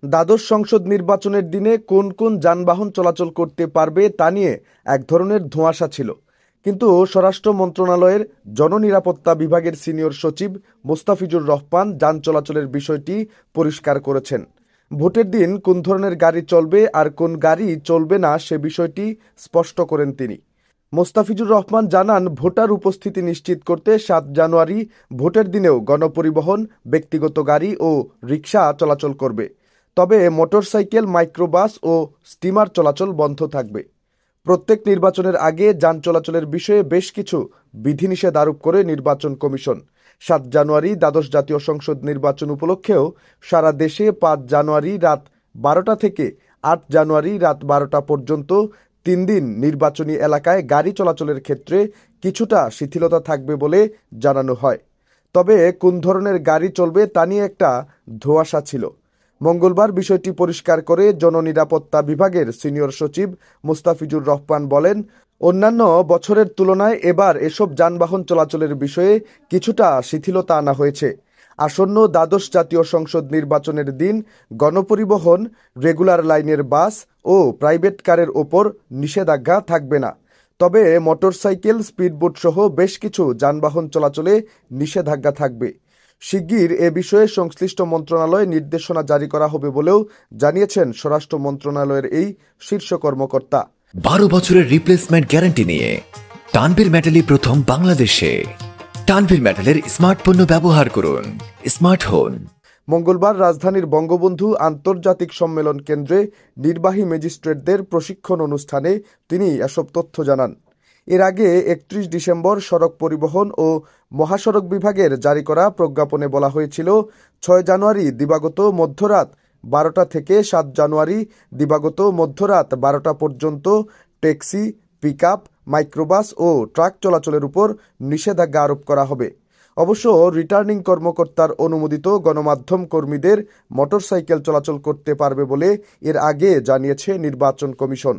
দ্বাদশ সংসদ নির্বাচনের দিনে কোন কোন যানবাহন চলাচল করতে পারবে তা নিয়ে এক ধরনের ধোঁয়াশা ছিল, কিন্তু স্বরাষ্ট্র মন্ত্রণালয়ের জননিরাপত্তা বিভাগের সিনিয়র সচিব মোস্তাফিজুর রহমান যান চলাচলের বিষয়টি পরিষ্কার করেছেন। ভোটের দিন কোন ধরনের গাড়ি চলবে আর কোন গাড়ি চলবে না সে বিষয়টি স্পষ্ট করেন তিনি। মোস্তাফিজুর রহমান জানান, ভোটার উপস্থিতি নিশ্চিত করতে ৭ জানুয়ারি ভোটের দিনেও গণপরিবহন, ব্যক্তিগত গাড়ি ও রিকশা চলাচল করবে। তবে মোটরসাইকেল, মাইক্রোবাস ও স্টিমার চলাচল বন্ধ থাকবে। প্রত্যেক নির্বাচনের আগে যান চলাচলের বিষয়ে বেশ কিছু বিধিনিষেধ আরোপ করে নির্বাচন কমিশন। ৭ জানুয়ারি দ্বাদশ জাতীয় সংসদ নির্বাচন উপলক্ষেও সারা দেশে ৫ জানুয়ারি রাত ১২টা থেকে ৮ জানুয়ারি রাত ১২টা পর্যন্ত ৩ দিন নির্বাচনী এলাকায় গাড়ি চলাচলের ক্ষেত্রে কিছুটা শিথিলতা থাকবে বলে জানানো হয়। তবে কোন ধরনের গাড়ি চলবে তা নিয়ে একটা ধোঁয়াশা ছিল। মঙ্গলবার বিষয়টি পরিষ্কার করে জননিরাপত্তা বিভাগের সিনিয়র সচিব মোস্তাফিজুর রহমান বলেন, অন্যান্য বছরের তুলনায় এবার এসব যানবাহন চলাচলের বিষয়ে কিছুটা শিথিলতা আনা হয়েছে। আসন্ন দ্বাদশ জাতীয় সংসদ নির্বাচনের দিন গণপরিবহন, রেগুলার লাইনের বাস ও প্রাইভেট কারের ওপর নিষেধাজ্ঞা থাকবে না। তবে মোটরসাইকেল, স্পিডবোট সহ বেশ কিছু যানবাহন চলাচলে নিষেধাজ্ঞা থাকবে। শিগগির এ বিষয়ে সংশ্লিষ্ট মন্ত্রণালয়ে নির্দেশনা জারি করা হবে বলেও জানিয়েছেন স্বরাষ্ট্র মন্ত্রণালয়ের এই শীর্ষ কর্মকর্তা। 12 বছরের রিপ্লেসমেন্ট গ্যারান্টি নিয়ে তানভীর মেটালই প্রথম বাংলাদেশে। তানভীর মেটালের স্মার্ট পণ্য ব্যবহার করুন, স্মার্ট হন। মঙ্গলবার রাজধানীর বঙ্গবন্ধু আন্তর্জাতিক সম্মেলন কেন্দ্রে নির্বাহী ম্যাজিস্ট্রেটদের প্রশিক্ষণ অনুষ্ঠানে তিনি এসব তথ্য জানান। এর আগে ৩১ ডিসেম্বর সড়ক পরিবহন ও মহাসড়ক বিভাগের জারি করা প্রজ্ঞাপনে বলা হয়েছিল, ৬ জানুয়ারি দিবাগত মধ্যরাত ১২টা থেকে ৭ জানুয়ারি দিবাগত মধ্যরাত ১২টা পর্যন্ত ট্যাক্সি, পিকআপ, মাইক্রোবাস ও ট্রাক চলাচলের উপর নিষেধাজ্ঞা আরোপ করা হবে। অবশ্য রিটার্নিং কর্মকর্তার অনুমোদিত গণমাধ্যম কর্মীদের মোটরসাইকেল চলাচল করতে পারবে বলে এর আগে জানিয়েছে নির্বাচন কমিশন।